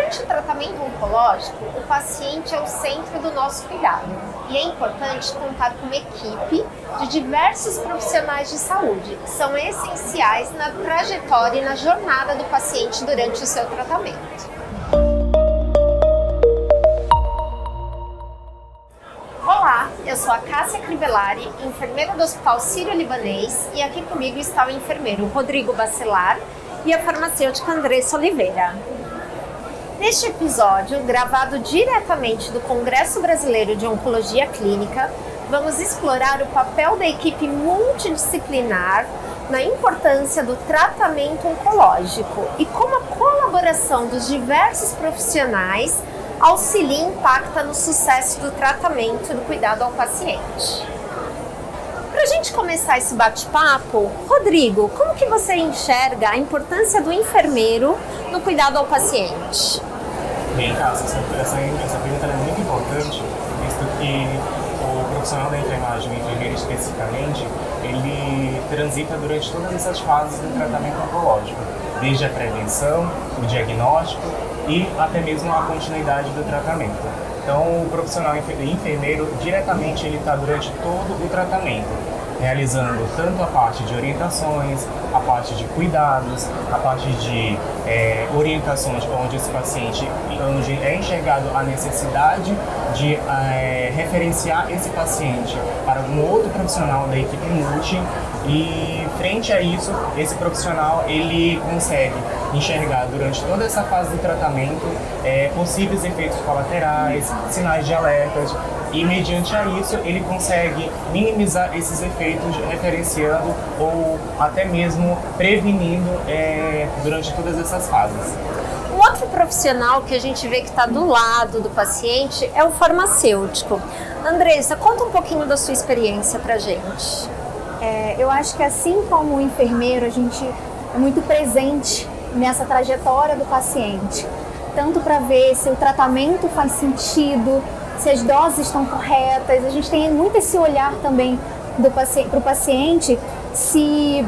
Durante o tratamento oncológico, o paciente é o centro do nosso cuidado e é importante contar com uma equipe de diversos profissionais de saúde que são essenciais na trajetória e na jornada do paciente durante o seu tratamento. Olá, eu sou a Cássia Crivellari, enfermeira do Hospital Sírio-Libanês, e aqui comigo está o enfermeiro Rodrigo Bacelar e a farmacêutica Andressa Oliveira. Neste episódio, gravado diretamente do Congresso Brasileiro de Oncologia Clínica, vamos explorar o papel da equipe multidisciplinar na importância do tratamento oncológico e como a colaboração dos diversos profissionais auxilia e impacta no sucesso do tratamento e do cuidado ao paciente. Para a gente começar esse bate-papo, Rodrigo, como que você enxerga a importância do enfermeiro no cuidado ao paciente? Bem, Cássia, essa pergunta é muito importante, visto que o profissional da enfermagem, o enfermeiro especificamente, ele transita durante todas essas fases do tratamento oncológico, desde a prevenção, o diagnóstico e até mesmo a continuidade do tratamento. Então, o profissional enfermeiro, diretamente, ele está durante todo o tratamento, realizando tanto a parte de orientações, a parte de cuidados, a parte de orientações onde esse paciente, onde é enxergado a necessidade de referenciar esse paciente para um outro profissional da equipe multi. E frente a isso, esse profissional ele consegue enxergar durante toda essa fase do tratamento possíveis efeitos colaterais, sinais de alertas, e mediante a isso ele consegue minimizar esses efeitos referenciando ou até mesmo prevenindo durante todas essas fases. Um outro profissional que a gente vê que está do lado do paciente é o farmacêutico. Andressa, conta um pouquinho da sua experiência para a gente. Eu acho que assim como o enfermeiro, a gente é muito presente nessa trajetória do paciente, tanto para ver se o tratamento faz sentido, se as doses estão corretas. A gente tem muito esse olhar também para o paciente, se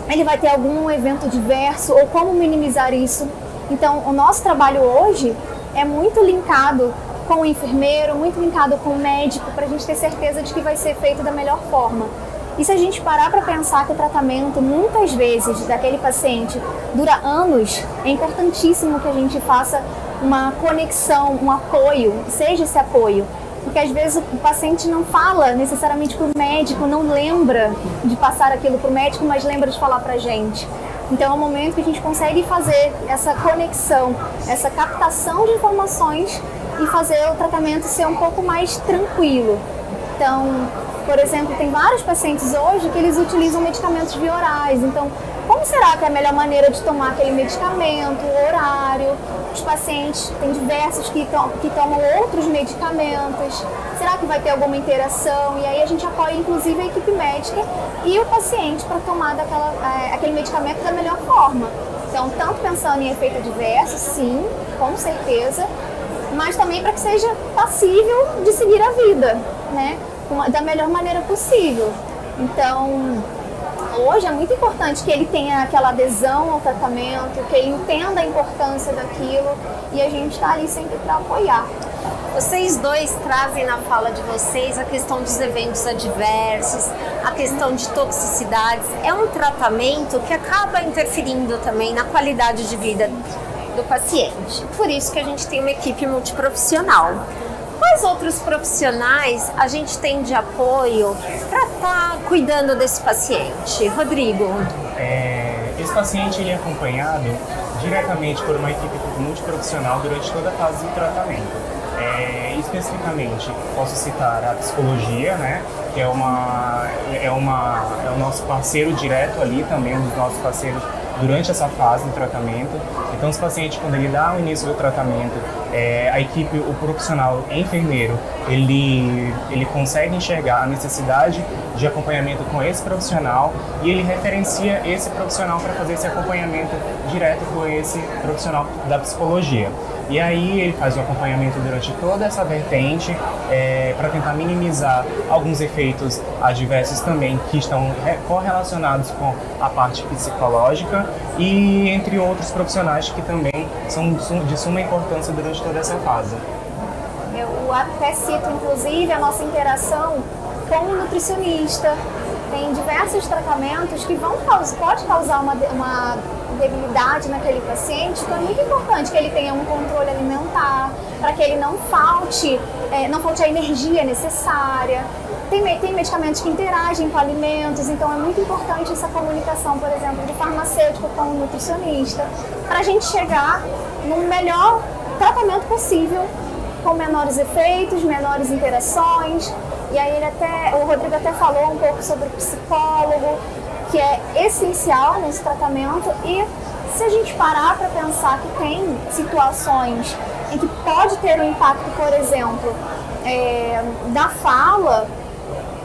ele vai ter algum evento adverso ou como minimizar isso. Então, o nosso trabalho hoje é muito linkado com o enfermeiro, muito linkado com o médico, para a gente ter certeza de que vai ser feito da melhor forma. E se a gente parar para pensar que o tratamento, muitas vezes, daquele paciente dura anos, é importantíssimo que a gente faça uma conexão, um apoio, seja esse apoio. Porque às vezes o paciente não fala necessariamente para o médico, não lembra de passar aquilo para o médico, mas lembra de falar para a gente. Então é um momento que a gente consegue fazer essa conexão, essa captação de informações e fazer o tratamento ser um pouco mais tranquilo. Então, por exemplo, tem vários pacientes hoje que eles utilizam medicamentos via orais. Então, como será que é a melhor maneira de tomar aquele medicamento, o horário? Os pacientes, tem diversos que tomam outros medicamentos. Será que vai ter alguma interação? E aí a gente apoia, inclusive, a equipe médica e o paciente para tomar aquele medicamento da melhor forma. Então, tanto pensando em efeito adverso, sim, com certeza, mas também para que seja passível de seguir a vida, né? Da melhor maneira possível. Então, hoje é muito importante que ele tenha aquela adesão ao tratamento, que ele entenda a importância daquilo, e a gente está ali sempre para apoiar. Vocês dois trazem na fala de vocês a questão dos eventos adversos, a questão de toxicidades. É um tratamento que acaba interferindo também na qualidade de vida do paciente. Por isso que a gente tem uma equipe multiprofissional. Quais outros profissionais a gente tem de apoio para estar cuidando desse paciente? Rodrigo? Esse paciente ele é acompanhado diretamente por uma equipe multiprofissional durante toda a fase do tratamento. Especificamente, posso citar a psicologia, né, que é o nosso parceiro direto ali, também um dos nossos parceiros durante essa fase do tratamento. Então, os pacientes, quando ele dá o início do tratamento, a equipe, o profissional enfermeiro, ele consegue enxergar a necessidade de acompanhamento com esse profissional e ele referencia esse profissional para fazer esse acompanhamento direto com esse profissional da psicologia. E aí ele faz o acompanhamento durante toda essa vertente para tentar minimizar alguns efeitos adversos também que estão correlacionados com a parte psicológica e entre outros profissionais que também são de suma importância durante toda essa fase. Eu até cito, inclusive, a nossa interação com o nutricionista. Tem diversos tratamentos que pode causar uma debilidade naquele paciente, então é muito importante que ele tenha um controle alimentar, para que ele não falte a energia necessária. Tem medicamentos que interagem com alimentos, então é muito importante essa comunicação, por exemplo, do farmacêutico com o nutricionista, para a gente chegar no melhor tratamento possível, com menores efeitos, menores interações. E aí o Rodrigo até falou um pouco sobre o psicólogo, que é essencial nesse tratamento. E se a gente parar para pensar que tem situações em que pode ter um impacto, por exemplo, da fala,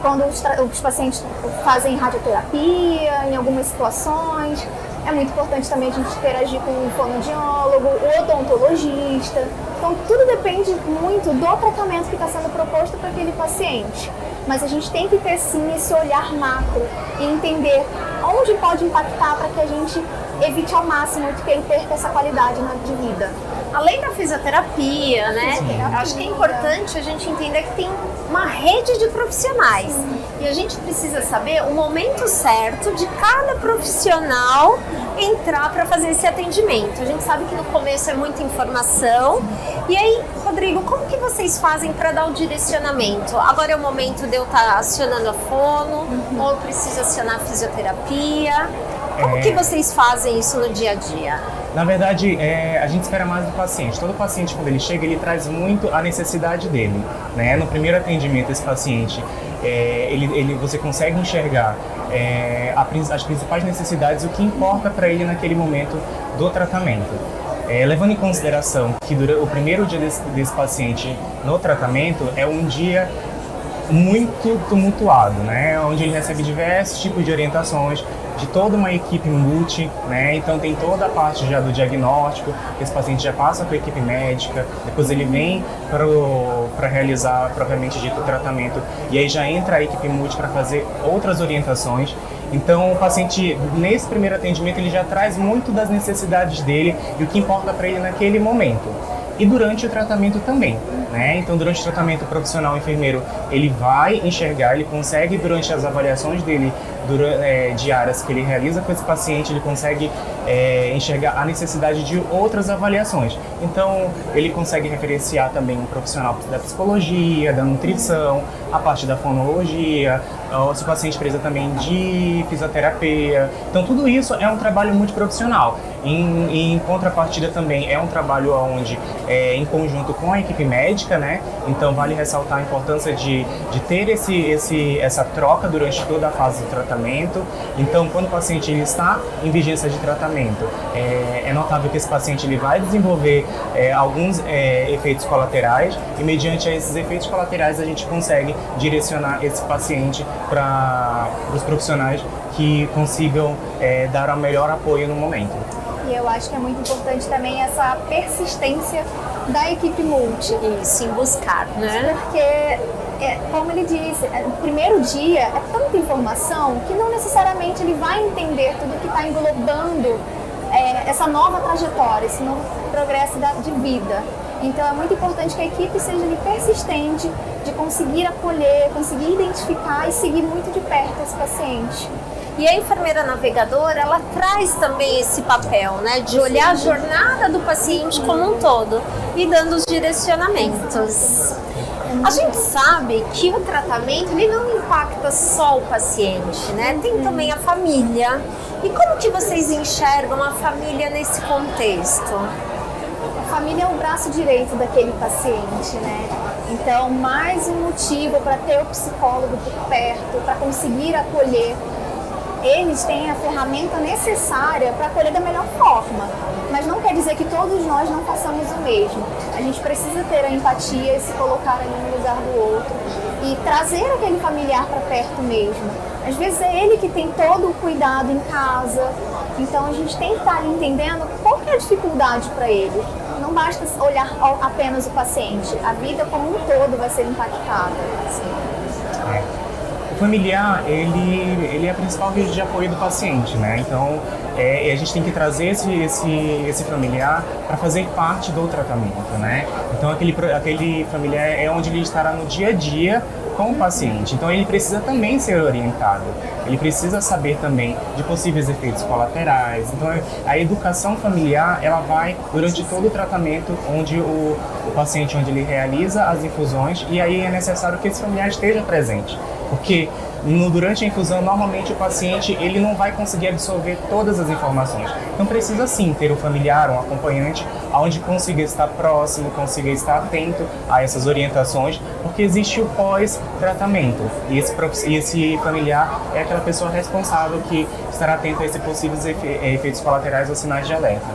quando os pacientes fazem radioterapia, em algumas situações, é muito importante também a gente interagir com o fonoaudiólogo, o odontologista. Então, tudo depende muito do tratamento que está sendo proposto para aquele paciente. Mas a gente tem que ter, sim, esse olhar macro e entender onde pode impactar para que a gente evite ao máximo que ele perca essa qualidade de vida. Além da fisioterapia, né? Acho que é importante a gente entender que tem uma rede de profissionais. E a gente precisa saber o momento certo de cada profissional entrar para fazer esse atendimento. A gente sabe que no começo é muita informação. E aí, Rodrigo, como que vocês fazem para dar o direcionamento? Agora é o momento de eu estar acionando a fono, ou eu preciso acionar a fisioterapia? Como que vocês fazem isso no dia a dia? Na verdade, a gente espera mais do paciente. Todo paciente, quando ele chega, ele traz muito a necessidade dele, né? No primeiro atendimento, esse paciente, você consegue enxergar as principais necessidades, o que importa para ele naquele momento do tratamento. Levando em consideração que o primeiro dia desse paciente no tratamento é um dia muito tumultuado, né? Onde ele recebe diversos tipos de orientações de toda uma equipe multi, né? Então tem toda a parte já do diagnóstico, esse paciente já passa com a equipe médica, depois ele vem para realizar propriamente dito o tratamento e aí já entra a equipe multi para fazer outras orientações. Então o paciente, nesse primeiro atendimento, ele já traz muito das necessidades dele e o que importa para ele naquele momento. E durante o tratamento também, né? Então, durante o tratamento, o profissional enfermeiro, ele vai enxergar, ele consegue, durante as avaliações dele diárias que ele realiza com esse paciente, ele consegue enxergar a necessidade de outras avaliações. Então, ele consegue referenciar também um profissional da psicologia, da nutrição, a parte da fonologia, se o paciente precisa também de fisioterapia. Então, tudo isso é um trabalho multiprofissional. Em contrapartida também é um trabalho onde em conjunto com a equipe médica, né? Então vale ressaltar a importância de ter essa troca durante toda a fase do tratamento. Então quando o paciente ele está em vigência de tratamento, é notável que esse paciente ele vai desenvolver alguns efeitos colaterais e mediante esses efeitos colaterais a gente consegue direcionar esse paciente para os profissionais que consigam dar o melhor apoio no momento. E eu acho que é muito importante também essa persistência da equipe multi. Isso, em buscar, né? Porque, como ele disse, no primeiro dia é tanta informação que não necessariamente ele vai entender tudo que está englobando essa nova trajetória, esse novo progresso de vida. Então é muito importante que a equipe seja persistente, de conseguir acolher, conseguir identificar e seguir muito de perto esse paciente. E a enfermeira navegadora, ela traz também esse papel, né, de olhar a jornada do paciente como um todo e dando os direcionamentos. A gente sabe que o tratamento ele não impacta só o paciente, né? Tem também a família. E como que vocês enxergam a família nesse contexto? A família é o braço direito daquele paciente, né? Então, mais um motivo para ter o psicólogo por perto, para conseguir acolher. Eles têm a ferramenta necessária para acolher da melhor forma, mas não quer dizer que todos nós não façamos o mesmo. A gente precisa ter a empatia e se colocar ali no lugar do outro e trazer aquele familiar para perto mesmo. Às vezes é ele que tem todo o cuidado em casa, então a gente tem que estar ali entendendo qual que é a dificuldade para ele. não basta olhar apenas o paciente, a vida como um todo vai ser impactada. Assim. O familiar, ele é a principal rede de apoio do paciente, né? Então, a gente tem que trazer esse familiar para fazer parte do tratamento, né? Então, aquele familiar é onde ele estará no dia a dia com o paciente. Então, ele precisa também ser orientado. Ele precisa saber também de possíveis efeitos colaterais. Então, a educação familiar, ela vai durante todo o tratamento, onde o paciente, onde ele realiza as infusões, e aí é necessário que esse familiar esteja presente. Porque durante a infusão, normalmente o paciente ele não vai conseguir absorver todas as informações. Então precisa sim ter um familiar, um acompanhante, onde consiga estar próximo, consiga estar atento a essas orientações, porque existe o pós-tratamento. E esse familiar é aquela pessoa responsável que estará atento a esses possíveis efeitos colaterais ou sinais de alerta.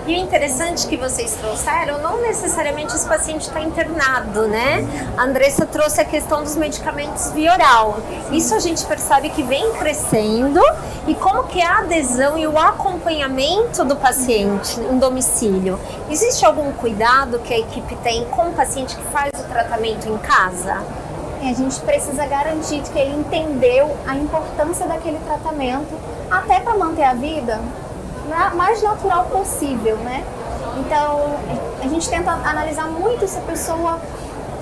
E o interessante que vocês trouxeram, não necessariamente esse paciente está internado, né? A Andressa trouxe a questão dos medicamentos via oral. Isso a gente percebe que vem crescendo. E como que é a adesão e o acompanhamento do paciente em domicílio? Existe algum cuidado que a equipe tem com o paciente que faz o tratamento em casa? A gente precisa garantir que ele entendeu a importância daquele tratamento, até para manter a vida mais natural possível, né? Então, a gente tenta analisar muito se a pessoa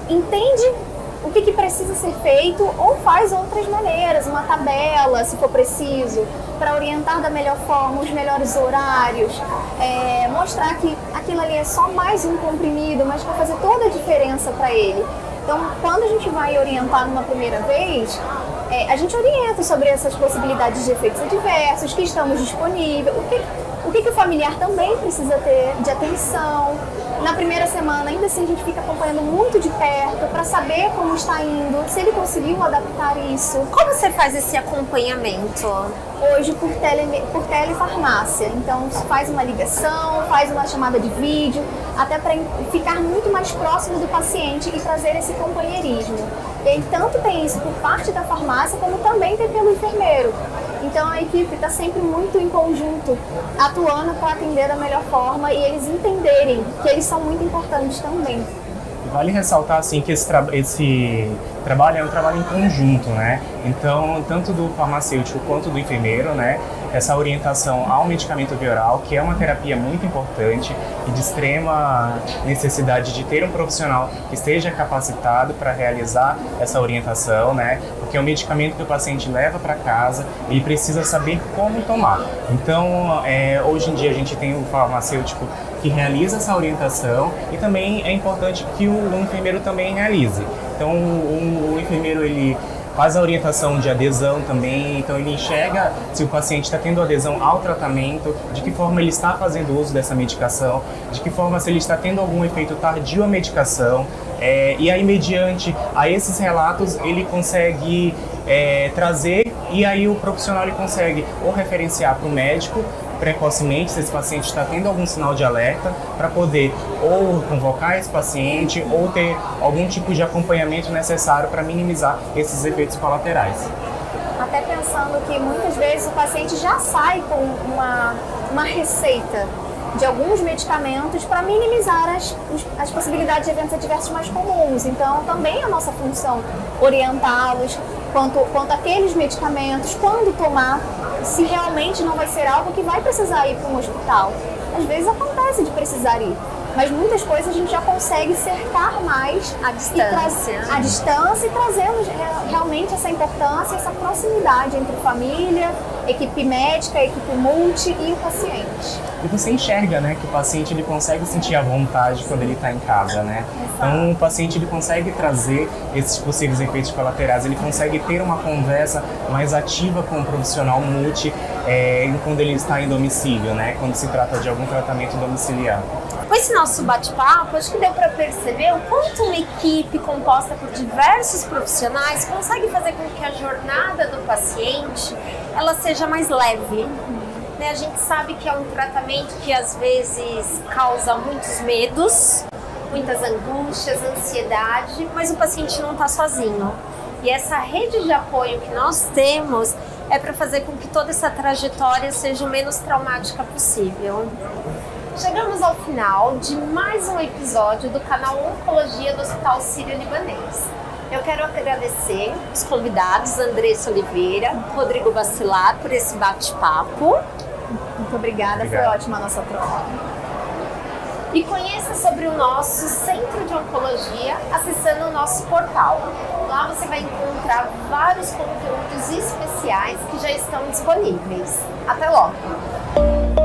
entende o que precisa ser feito ou faz outras maneiras, uma tabela, se for preciso, para orientar da melhor forma, os melhores horários, mostrar que aquilo ali é só mais um comprimido, mas vai fazer toda a diferença para ele. Então, quando a gente vai orientar numa primeira vez, a gente orienta sobre essas possibilidades de efeitos adversos, que estamos disponíveis, o que o familiar também precisa ter de atenção. Na primeira semana, ainda assim, a gente fica acompanhando muito de perto para saber como está indo, se ele conseguiu adaptar isso. Como você faz esse acompanhamento? Hoje por telefarmácia, então faz uma ligação, faz uma chamada de vídeo, até para ficar muito mais próximo do paciente e trazer esse companheirismo. E aí, tanto tem isso por parte da farmácia, como também tem pelo enfermeiro. Então a equipe está sempre muito em conjunto, atuando para atender da melhor forma e eles entenderem que eles são muito importantes também. Vale ressaltar assim que esse trabalho é um trabalho em conjunto, né? Então, tanto do farmacêutico quanto do enfermeiro, né? Essa orientação ao medicamento via oral, que é uma terapia muito importante e de extrema necessidade de ter um profissional que esteja capacitado para realizar essa orientação, né? Porque é um medicamento que o paciente leva para casa, ele precisa saber como tomar. Então, hoje em dia a gente tem o farmacêutico que realiza essa orientação e também é importante que o enfermeiro também realize. Então, o enfermeiro ele faz a orientação de adesão também, então ele enxerga se o paciente está tendo adesão ao tratamento, de que forma ele está fazendo uso dessa medicação, de que forma se ele está tendo algum efeito tardio à medicação, e aí mediante a esses relatos ele consegue trazer, e aí o profissional ele consegue ou referenciar para o médico precocemente se esse paciente está tendo algum sinal de alerta, para poder ou convocar esse paciente ou ter algum tipo de acompanhamento necessário para minimizar esses efeitos colaterais. Até pensando que muitas vezes o paciente já sai com uma receita de alguns medicamentos para minimizar as possibilidades de eventos adversos mais comuns. Então, também é a nossa função orientá-los quanto àqueles medicamentos, quando tomar, se realmente não vai ser algo que vai precisar ir para um hospital. Às vezes acontece de precisar ir, mas muitas coisas a gente já consegue cercar mais a distância e trazendo realmente essa importância, essa proximidade entre família, equipe médica, equipe multi e o paciente. E você enxerga, né, que o paciente ele consegue sentir a vontade quando ele está em casa, né? Então o paciente ele consegue trazer esses possíveis efeitos colaterais, ele consegue ter uma conversa mais ativa com o profissional multi quando ele está em domicílio, né? Quando se trata de algum tratamento domiciliar. Com esse nosso bate-papo, acho que deu para perceber o quanto uma equipe composta por diversos profissionais consegue fazer com que a jornada do paciente ela seja mais leve. A gente sabe que é um tratamento que às vezes causa muitos medos, muitas angústias, ansiedade, mas o paciente não está sozinho. E essa rede de apoio que nós temos é para fazer com que toda essa trajetória seja o menos traumática possível. Chegamos ao final de mais um episódio do canal Oncologia do Hospital Sírio-Libanês. Eu quero agradecer os convidados Andressa Oliveira, Rodrigo Bacelar, por esse bate-papo. Muito obrigada, foi ótima a nossa troca. E conheça sobre o nosso Centro de Oncologia acessando o nosso portal. Lá você vai encontrar vários conteúdos especiais que já estão disponíveis. Até logo!